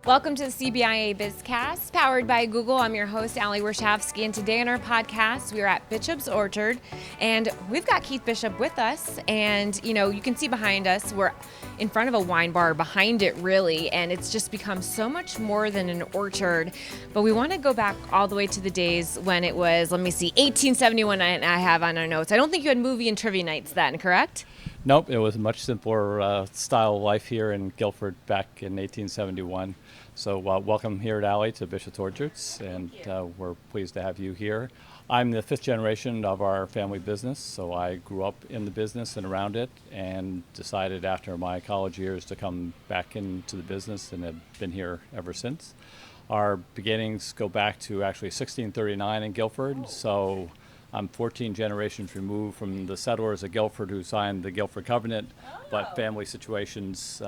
Welcome to the CBIA BizCast, powered by Google. I'm your host, Allie Warshawski, and today on our podcast, we are at Bishop's Orchard, and we've got Keith Bishop with us, and you can see behind us, we're in front of a wine bar behind it, really, and it's just become so much more than an orchard, but we want to go back all the way to the days when it was, 1871, I have on our notes. I don't think you had movie and trivia nights then, correct? Nope, it was a much simpler style of life here in Guilford back in 1871. So welcome here at Allie to Bishop's Orchards, and we're pleased to have you here. I'm the fifth generation of our family business, so I grew up in the business and around it and decided after my college years to come back into the business and have been here ever since. Our beginnings go back to actually 1639 in Guilford, so I'm 14 generations removed from the settlers of Guilford who signed the Guilford Covenant, but family situations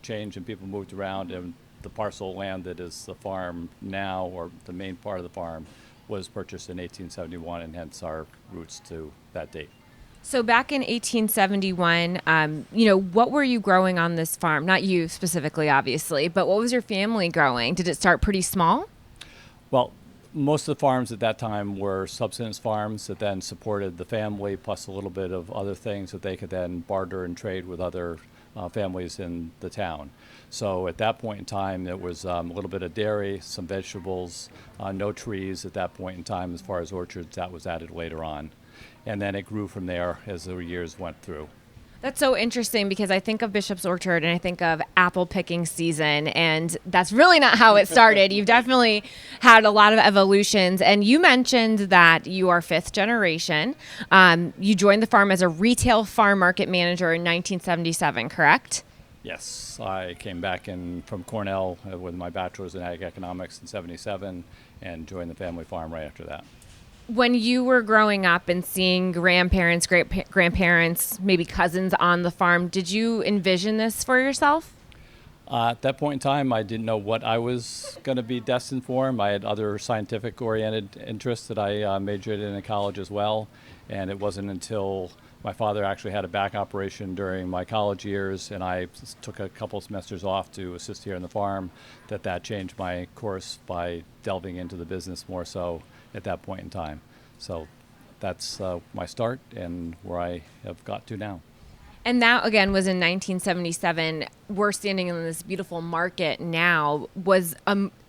changed and people moved around, and the parcel of land that is the farm now, or the main part of the farm, was purchased in 1871, and hence our roots to that date. So back in 1871, what were you growing on this farm? Not you specifically, obviously, but what was your family growing? Did it start pretty small? Well, most of the farms at that time were subsistence farms that then supported the family, plus a little bit of other things that they could then barter and trade with other families in the town. So at that point in time, it was a little bit of dairy, some vegetables, no trees at that point in time as far as orchards. That was added later on. And then it grew from there as the years went through. That's so interesting because I think of Bishop's Orchard and I think of apple picking season, and that's really not how it started. You've definitely had a lot of evolutions, and you mentioned that you are fifth generation. You joined the farm as a retail farm market manager in 1977, correct? Yes, I came back from Cornell with my bachelor's in ag economics in 77 and joined the family farm right after that. When you were growing up and seeing grandparents, great-grandparents, maybe cousins on the farm, did you envision this for yourself? At that point in time, I didn't know what I was going to be destined for. I had other scientific-oriented interests that I majored in college as well, and it wasn't until my father actually had a back operation during my college years, and I took a couple semesters off to assist here on the farm, that changed my course by delving into the business more so at that point in time. So that's my start and where I have got to now. And that, again, was in 1977. We're standing in this beautiful market now. Was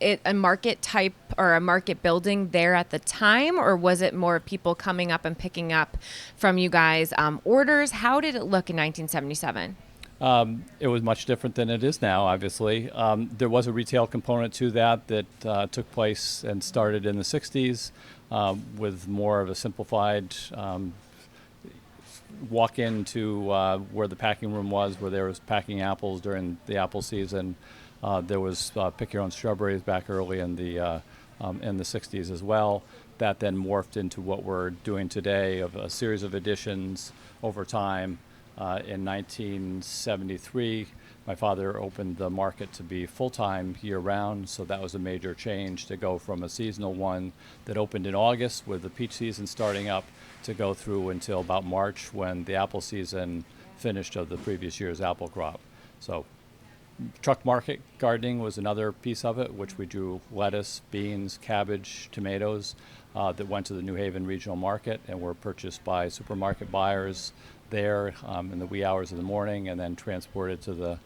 it a market type or a market building there at the time, or was it more people coming up and picking up from you guys orders? How did it look in 1977? It was much different than it is now, obviously. There was a retail component to that took place and started in the 60s with more of a simplified walk into where the packing room was, where there was packing apples during the apple season. There was pick your own strawberries back early in the 60s as well. That then morphed into what we're doing today of a series of additions over time. In 1973, my father opened the market to be full-time year-round, so that was a major change to go from a seasonal one that opened in August with the peach season starting up to go through until about March when the apple season finished of the previous year's apple crop. So truck market gardening was another piece of it, which we drew lettuce, beans, cabbage, tomatoes that went to the New Haven regional market and were purchased by supermarket buyers there in the wee hours of the morning and then transported to the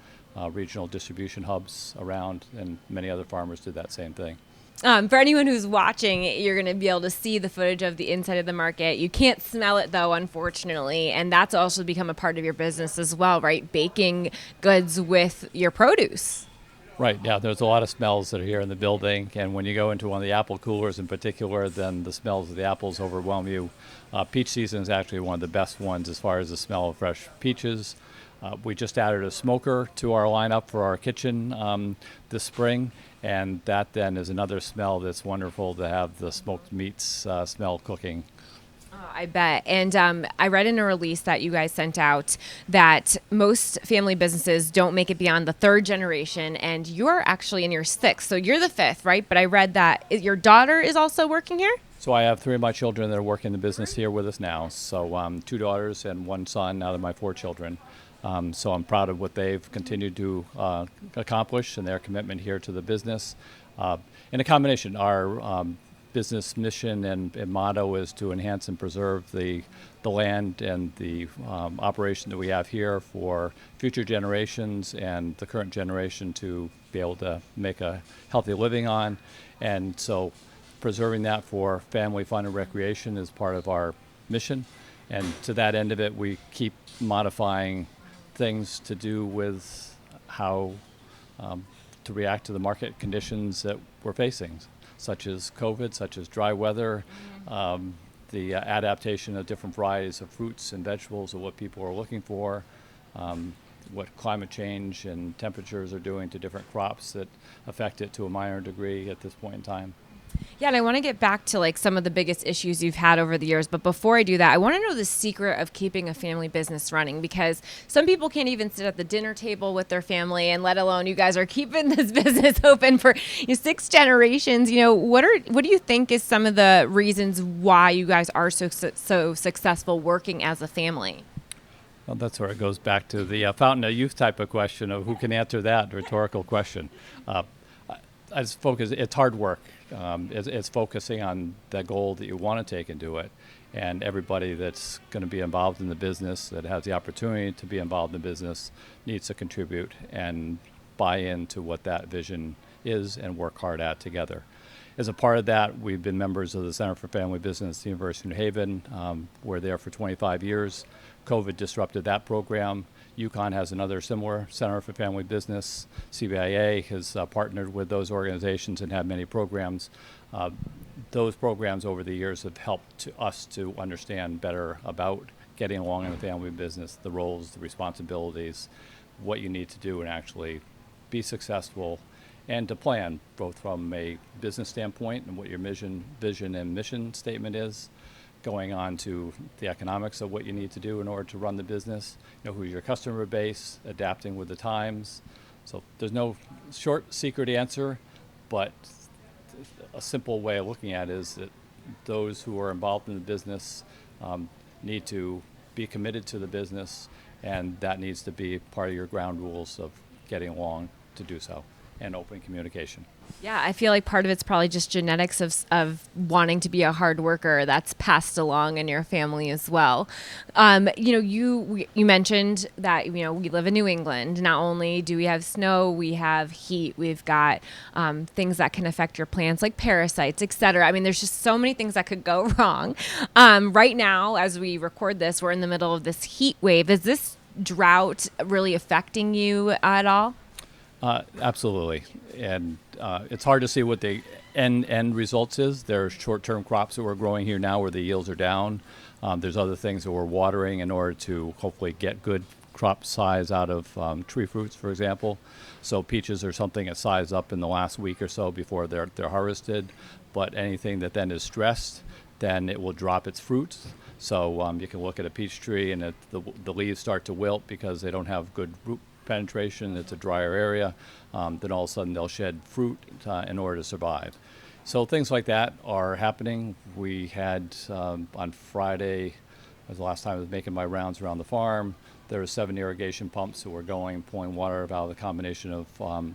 regional distribution hubs around, and many other farmers did that same thing. For anyone who's watching, you're going to be able to see the footage of the inside of the market. You can't smell it, though, unfortunately, and that's also become a part of your business as well, right? Baking goods with your produce. Right, yeah, there's a lot of smells that are here in the building, and when you go into one of the apple coolers in particular, then the smells of the apples overwhelm you. Peach season is actually one of the best ones as far as the smell of fresh peaches. We just added a smoker to our lineup for our kitchen this spring, and that then is another smell that's wonderful to have the smoked meats smell cooking. I bet. And I read in a release that you guys sent out that most family businesses don't make it beyond the third generation, and you're actually in your sixth. So you're the fifth, right? But I read that your daughter is also working here? So I have three of my children that are working the business here with us now. So 2 daughters and 1 son out of my 4 children. So I'm proud of what they've continued to accomplish and their commitment here to the business. In a combination, our business mission and motto is to enhance and preserve the land and the operation that we have here for future generations and the current generation to be able to make a healthy living on. And so preserving that for family fun and recreation is part of our mission. And to that end of it, we keep modifying things to do with how to react to the market conditions that we're facing, such as COVID, such as dry weather, the adaptation of different varieties of fruits and vegetables of what people are looking for, what climate change and temperatures are doing to different crops that affect it to a minor degree at this point in time. Yeah, and I want to get back to like some of the biggest issues you've had over the years. But before I do that, I want to know the secret of keeping a family business running, because some people can't even sit at the dinner table with their family, and let alone you guys are keeping this business open for 6 generations. What do you think is some of the reasons why you guys are so successful working as a family? Well, that's where it goes back to the fountain of youth type of question of who can answer that rhetorical question. I just focus. It's hard work. It's focusing on the goal that you want to take and do it. And everybody that's going to be involved in the business, that has the opportunity to be involved in the business, needs to contribute and buy into what that vision is and work hard at together. As a part of that, we've been members of the Center for Family Business at the University of New Haven. We're there for 25 years. COVID disrupted that program. UConn has another similar Center for Family Business. CBIA has partnered with those organizations and had many programs. Those programs over the years have helped us to understand better about getting along in the family business, the roles, the responsibilities, what you need to do and actually be successful, and to plan both from a business standpoint and what your vision and mission statement is, going on to the economics of what you need to do in order to run the business, who's your customer base, adapting with the times. So there's no short secret answer, but a simple way of looking at it is that those who are involved in the business need to be committed to the business, and that needs to be part of your ground rules of getting along to do so, and open communication. Yeah, I feel like part of it's probably just genetics of wanting to be a hard worker that's passed along in your family as well. You mentioned that we live in New England. Not only do we have snow, we have heat. We've got things that can affect your plants like parasites, etc. I mean, there's just so many things that could go wrong. Right now, as we record this, we're in the middle of this heat wave. Is this drought really affecting you at all? Absolutely, and it's hard to see what the end results is. There's short-term crops that we're growing here now where the yields are down. There's other things that we're watering in order to hopefully get good crop size out of tree fruits, for example. So peaches are something that size up in the last week or so before they're harvested. But anything that then is stressed, then it will drop its fruit. So you can look at a peach tree and the leaves start to wilt because they don't have good root penetration. It's a drier area. Then all of a sudden they'll shed fruit in order to survive. So things like that are happening. We had on Friday, was the last time I was making my rounds around the farm, there were 7 irrigation pumps that were pulling water out of the combination of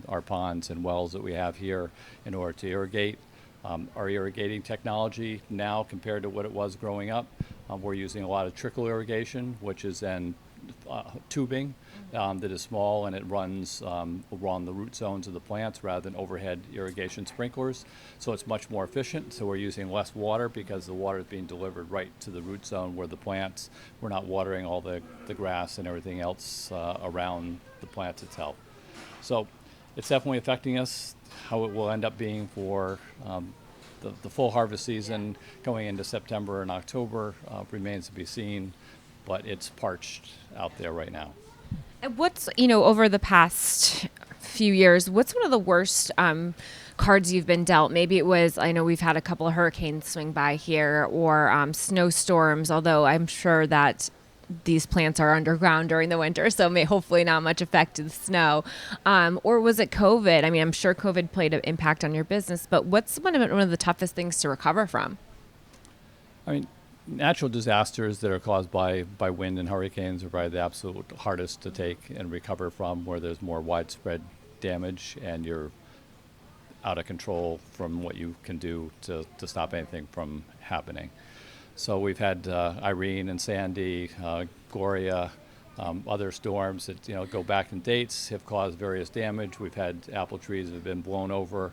our ponds and wells that we have here in order to irrigate. Our irrigating technology now compared to what it was growing up, we're using a lot of trickle irrigation, which is then tubing that is small and it runs along the root zones of the plants rather than overhead irrigation sprinklers. So it's much more efficient. So we're using less water because the water is being delivered right to the root zone where the plants, we're not watering all the grass and everything else around the plants itself. So it's definitely affecting us. How it will end up being for the full harvest season going into September and October remains to be seen, but it's parched out there right now. And what's, over the past few years, what's one of the worst cards you've been dealt? Maybe it was, I know we've had a couple of hurricanes swing by here or snowstorms, although I'm sure that these plants are underground during the winter, so hopefully not much effect to the snow. Or was it COVID? I mean, I'm sure COVID played an impact on your business, but what's one of the toughest things to recover from? I mean, natural disasters that are caused by wind and hurricanes are probably the absolute hardest to take and recover from, where there's more widespread damage and you're out of control from what you can do to stop anything from happening. So we've had Irene and Sandy, Gloria, other storms that go back in dates have caused various damage. We've had apple trees that have been blown over,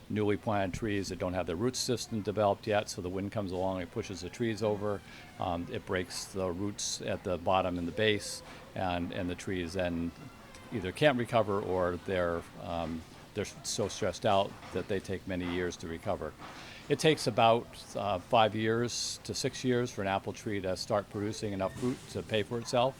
newly planted trees that don't have their root system developed yet, so the wind comes along, it pushes the trees over, it breaks the roots at the bottom and the base, and the trees then either can't recover or they're so stressed out that they take many years to recover. It takes about 5 years to 6 years for an apple tree to start producing enough fruit to pay for itself.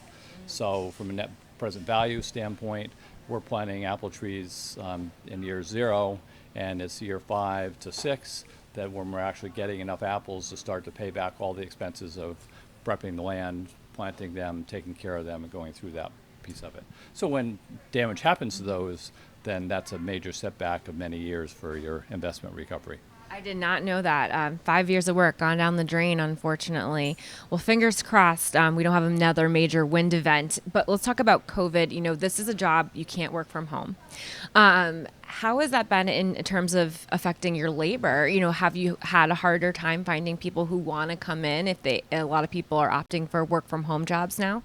So from a net present value standpoint, we're planting apple trees in year 0, and it's year 5 to 6 that when we're actually getting enough apples to start to pay back all the expenses of prepping the land, planting them, taking care of them, and going through that piece of it. So when damage happens to those, then that's a major setback of many years for your investment recovery. I did not know that. 5 years of work gone down the drain, unfortunately. Well, fingers crossed we don't have another major wind event. But let's talk about COVID. This is a job you can't work from home. How has that been in terms of affecting your labor? Have you had a harder time finding people who want to come in if a lot of people are opting for work from home jobs now?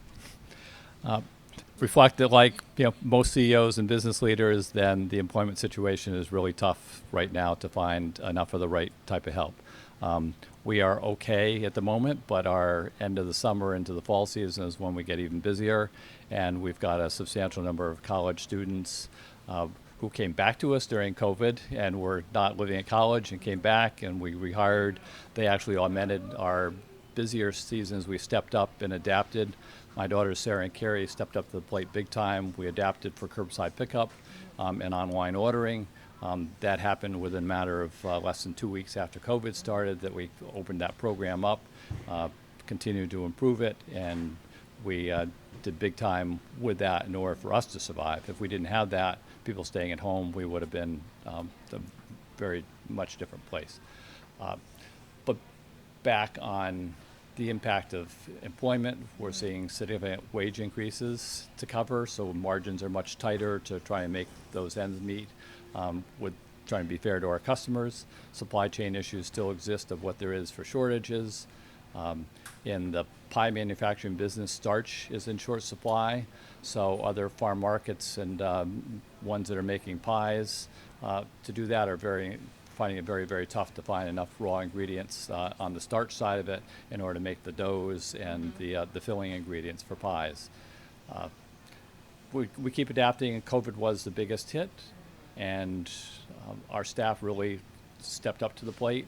Reflect that, like most CEOs and business leaders, then the employment situation is really tough right now to find enough of the right type of help. We are okay at the moment, but our end of the summer into the fall season is when we get even busier, and we've got a substantial number of college students who came back to us during COVID and were not living at college and came back, and we rehired. They actually augmented our busier seasons. We stepped up and adapted. My daughters, Sarah and Carrie, stepped up to the plate big time. We adapted for curbside pickup and online ordering. That happened within a matter of less than 2 weeks after COVID started, that we opened that program up, continued to improve it, and we did big time with that in order for us to survive. If we didn't have that, people staying at home, we would have been a very much different place. But back on the impact of employment, we're seeing significant wage increases to cover, so margins are much tighter to try and make those ends meet with trying to be fair to our customers. Supply chain issues still exist of what there is for shortages. In the pie manufacturing business, starch is in short supply, so other farm markets and ones that are making pies to do that are finding it very, very tough to find enough raw ingredients on the starch side of it in order to make the doughs and the filling ingredients for pies. We keep adapting, and COVID was the biggest hit, and our staff really stepped up to the plate.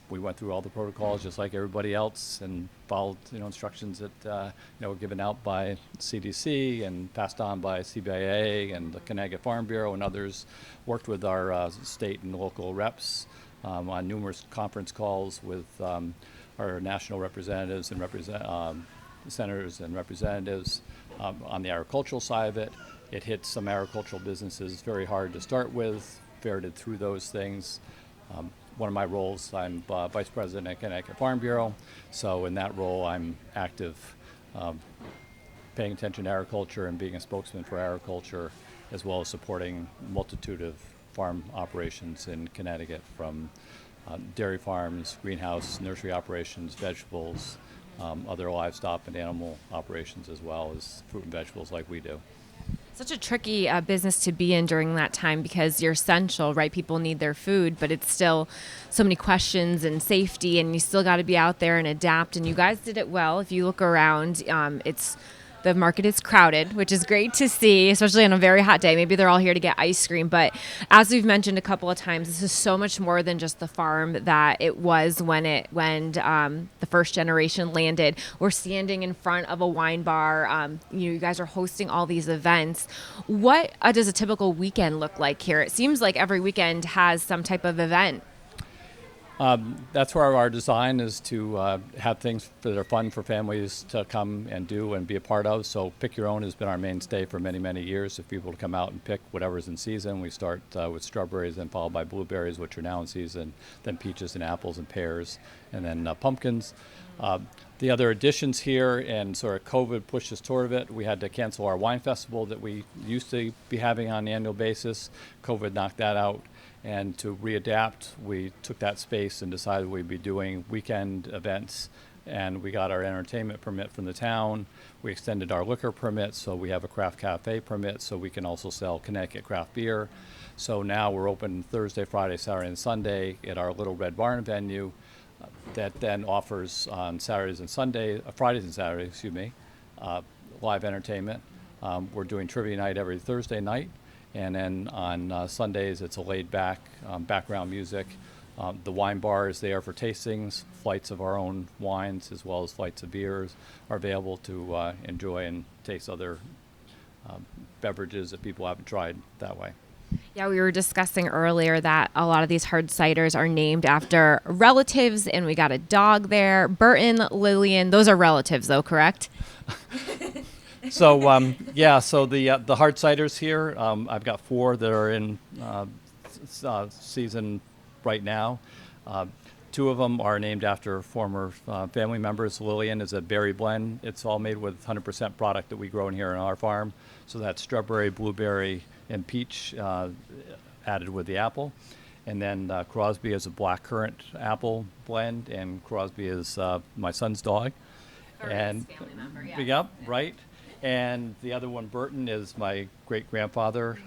We went through all the protocols just like everybody else and followed instructions that were given out by CDC and passed on by CBIA and the Connecticut Farm Bureau and others. Worked with our state and local reps on numerous conference calls with our national representatives and senators and representatives on the agricultural side of it. It hit some agricultural businesses very hard to start with, ferreted through those things. One of my roles, I'm Vice President at Connecticut Farm Bureau, so in that role I'm active, paying attention to agriculture and being a spokesman for agriculture, as well as supporting a multitude of farm operations in Connecticut, from dairy farms, greenhouse, nursery operations, vegetables, other livestock and animal operations, as well as fruit and vegetables like we do. Such a tricky business to be in during that time, because you're essential, right? People need their food, but it's still so many questions and safety, and you still got to be out there and adapt. And you guys did it well. If you look around, the market is crowded, which is great to see, especially on a very hot day. Maybe they're all here to get ice cream. But as we've mentioned a couple of times, this is so much more than just the farm that it was when the first generation landed. We're standing in front of a wine bar. You guys are hosting all these events. What does a typical weekend look like here? It seems like every weekend has some type of event. That's where our design is to have things that are fun for families to come and do and be a part of. So Pick Your Own has been our mainstay for many, many years. If people to come out and pick whatever's in season, we start with strawberries, then followed by blueberries, which are now in season, then peaches and apples and pears, and then pumpkins. The other additions here, and sort of COVID pushed us toward it, we had to cancel our wine festival that we used to be having on an annual basis. COVID knocked that out. And to readapt, we took that space and decided we'd be doing weekend events. And we got our entertainment permit from the town. We extended our liquor permit, so we have a craft cafe permit, so we can also sell Connecticut craft beer. So now we're open Thursday, Friday, Saturday, and Sunday at our Little Red Barn venue. That then offers on Saturdays and Sundays, Fridays and Saturdays, live entertainment. We're doing trivia night every Thursday night. And then on Sundays, it's a laid-back background music. The wine bar is there for tastings. Flights of our own wines, as well as flights of beers, are available to enjoy and taste other beverages that people haven't tried that way. Yeah, we were discussing earlier that a lot of these hard ciders are named after relatives, and we got a dog there. Burton, Lillian, those are relatives, though, correct? So so the hard ciders here, I've got 4 that are in season right now. 2 of them are named after former family members. Lillian is a berry blend. It's all made with 100% product that we grow in here on our farm. So that's strawberry, blueberry, and peach added with the apple. And then Crosby is a blackcurrant apple blend, and Crosby is my son's dog. And family member, yeah. Yep, right. And the other one, Burton, is my great-grandfather,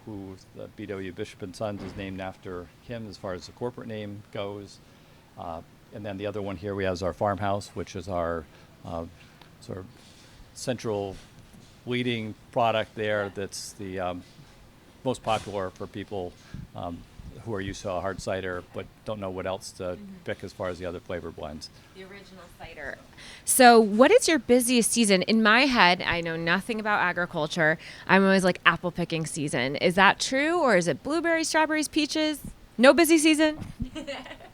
who the B.W. Bishop and Sons is named after him as far as the corporate name goes. And then the other one here we have is our farmhouse, which is our sort of central leading product there. That's the most popular for people who are used to a hard cider but don't know what else to pick as far as the other flavor blends. The original cider. So what is your busiest season? In my head, I know nothing about agriculture. I'm always like apple picking season. Is that true, or is it blueberries, strawberries, peaches? No busy season?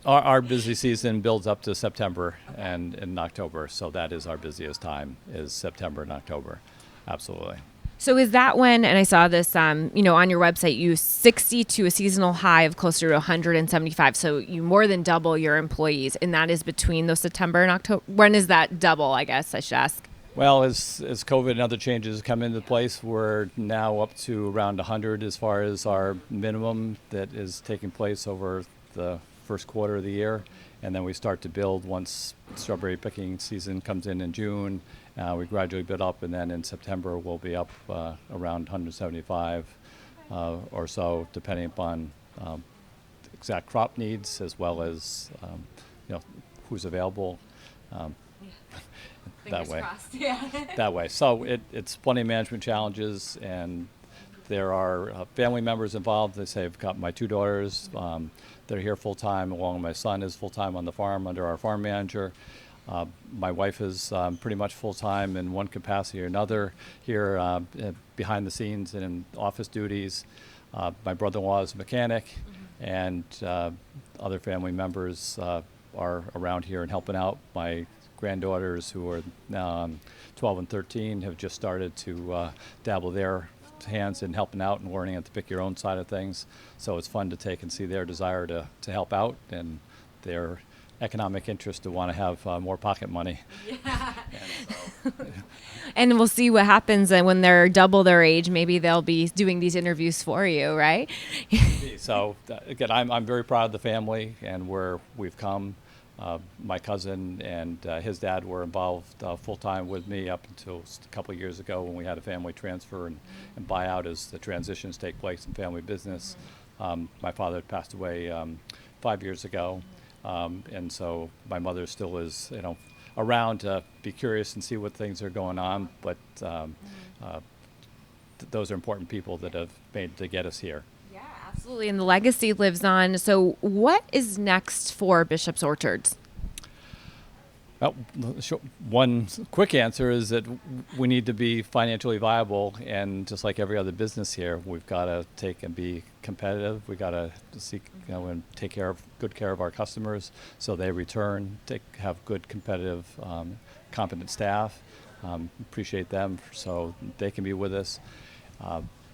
Our busy season builds up to September and in October, so that is our busiest time, is September and October. Absolutely. So is that when, and I saw this, on your website, you 60 to a seasonal high of closer to 175. So you more than double your employees, and that is between those September and October. When is that double, I guess I should ask? Well, as COVID and other changes come into place, we're now up to around 100 as far as our minimum that is taking place over the first quarter of the year. And then we start to build once strawberry picking season comes in June. We gradually build up, and then in September we'll be up around 175 or so, depending upon exact crop needs as well as who's available. That way. Crossed, yeah. That way. So it's plenty of management challenges, and there are family members involved. They say I've got my 2 daughters. They're here full time, along with my son is full time on the farm under our farm manager. My wife is pretty much full time in one capacity or another here behind the scenes and in office duties. My brother-in-law is a mechanic, and other family members are around here and helping out. My granddaughters, who are now 12 and 13, have just started to dabble their hands in helping out and learning at the Pick Your Own side of things. So it's fun to take and see their desire to help out and their economic interest to want to have more pocket money. Yeah. And we'll see what happens, and when they're double their age, maybe they'll be doing these interviews for you, right? So again, I'm very proud of the family and where we've come. My cousin and his dad were involved full-time with me up until a couple of years ago when we had a family transfer and buyout as the transitions take place in family business. My father had passed away 5 years ago, and so my mother still is around to be curious and see what things are going on, but those are important people that have made to get us here. Absolutely, and the legacy lives on. So what is next for Bishop's Orchards? Well, one quick answer is that we need to be financially viable, and just like every other business here, we've got to take and be competitive. We got to seek, and take good care of our customers, so they return. Have good, competitive, competent staff. Appreciate them, so they can be with us.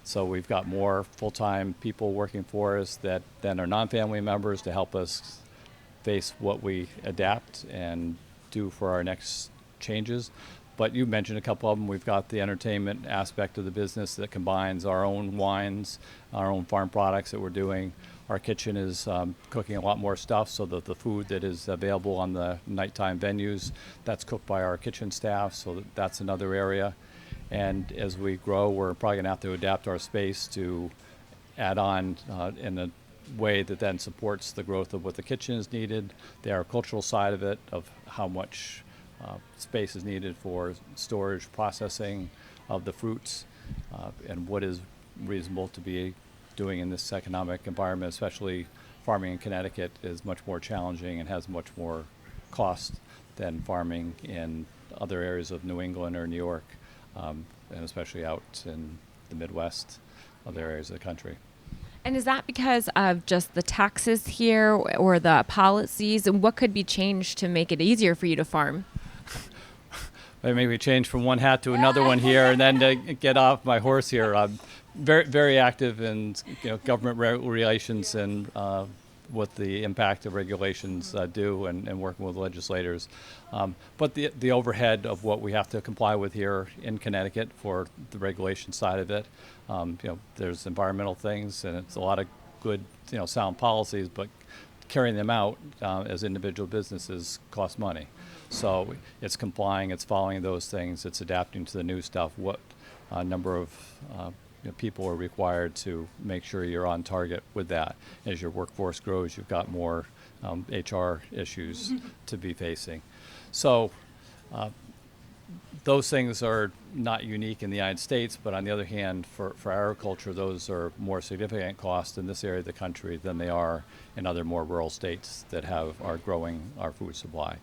So we've got more full-time people working for us than our non-family members to help us face what we adapt and do for our next changes. But you mentioned a couple of them. We've got the entertainment aspect of the business that combines our own wines, our own farm products that we're doing. Our kitchen is cooking a lot more stuff, so that the food that is available on the nighttime venues, that's cooked by our kitchen staff, so that's another area. And as we grow, we're probably going to have to adapt our space to add on in a way that then supports the growth of what the kitchen is needed, the agricultural side of it, of how much space is needed for storage, processing of the fruits, and what is reasonable to be doing in this economic environment, especially farming in Connecticut is much more challenging and has much more cost than farming in other areas of New England or New York, and especially out in the Midwest, other areas of the country. And is that because of just the taxes here or the policies? And what could be changed to make it easier for you to farm? Maybe change from one hat to another one here, and then to get off my horse here. I'm very, very active in government relations and what the impact of regulations do, and working with legislators. But the overhead of what we have to comply with here in Connecticut for the regulation side of it, there's environmental things, and it's a lot of good, sound policies, but carrying them out as individual businesses costs money. So it's complying, it's following those things, it's adapting to the new stuff. What number of people are required to make sure you're on target with that. As your workforce grows, you've got more HR issues to be facing. So those things are not unique in the United States, but on the other hand, for agriculture, those are more significant costs in this area of the country than they are in other more rural states that are growing our food supply.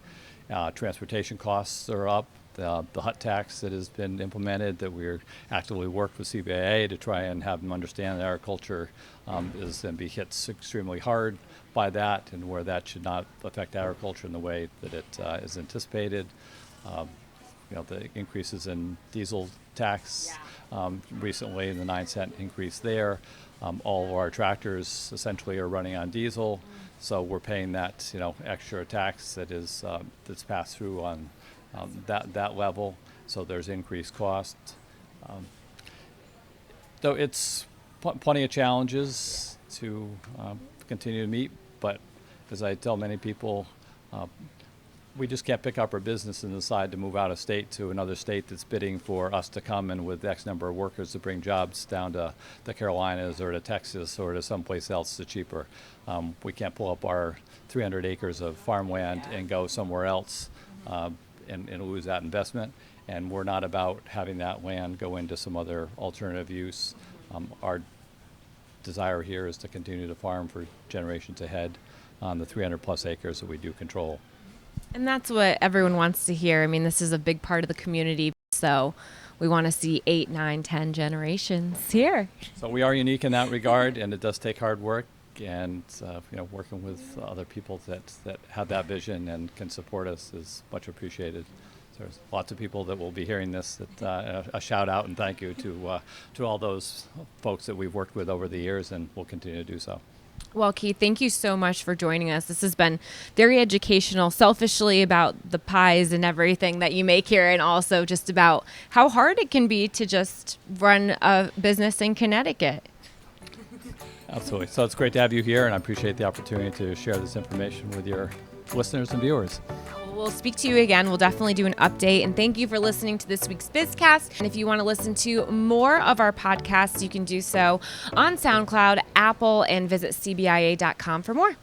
Transportation costs are up. The hut tax that has been implemented, that we're actively worked with CBIA to try and have them understand that agriculture is going to be hit extremely hard by that, and where that should not affect agriculture in the way that it is anticipated. The increases in diesel tax recently, the 9-cent increase there. All of our tractors essentially are running on diesel, so we're paying that extra tax that is that's passed through on that level. So there's increased cost. So it's plenty of challenges to continue to meet, but as I tell many people, we just can't pick up our business and decide to move out of state to another state that's bidding for us to come in with X number of workers to bring jobs down to the Carolinas or to Texas or to someplace else that's cheaper. We can't pull up our 300 acres of farmland and go somewhere else and lose that investment. And we're not about having that land go into some other alternative use. Our desire here is to continue to farm for generations ahead on the 300 plus acres that we do control. And that's what everyone wants to hear. I mean, this is a big part of the community, so we want to see 8, 9, 10 generations here. So we are unique in that regard, and it does take hard work, and working with other people that have that vision and can support us is much appreciated. So there's lots of people that will be hearing this. A shout out and thank you to all those folks that we've worked with over the years, and will continue to do so. Well, Keith, thank you so much for joining us. This has been very educational, selfishly about the pies and everything that you make here, and also just about how hard it can be to just run a business in Connecticut. Absolutely. So it's great to have you here, and I appreciate the opportunity to share this information with your listeners and viewers. We'll speak to you again. We'll definitely do an update. And thank you for listening to this week's BizCast. And if you want to listen to more of our podcasts, you can do so on SoundCloud, Apple, and visit CBIA.com for more.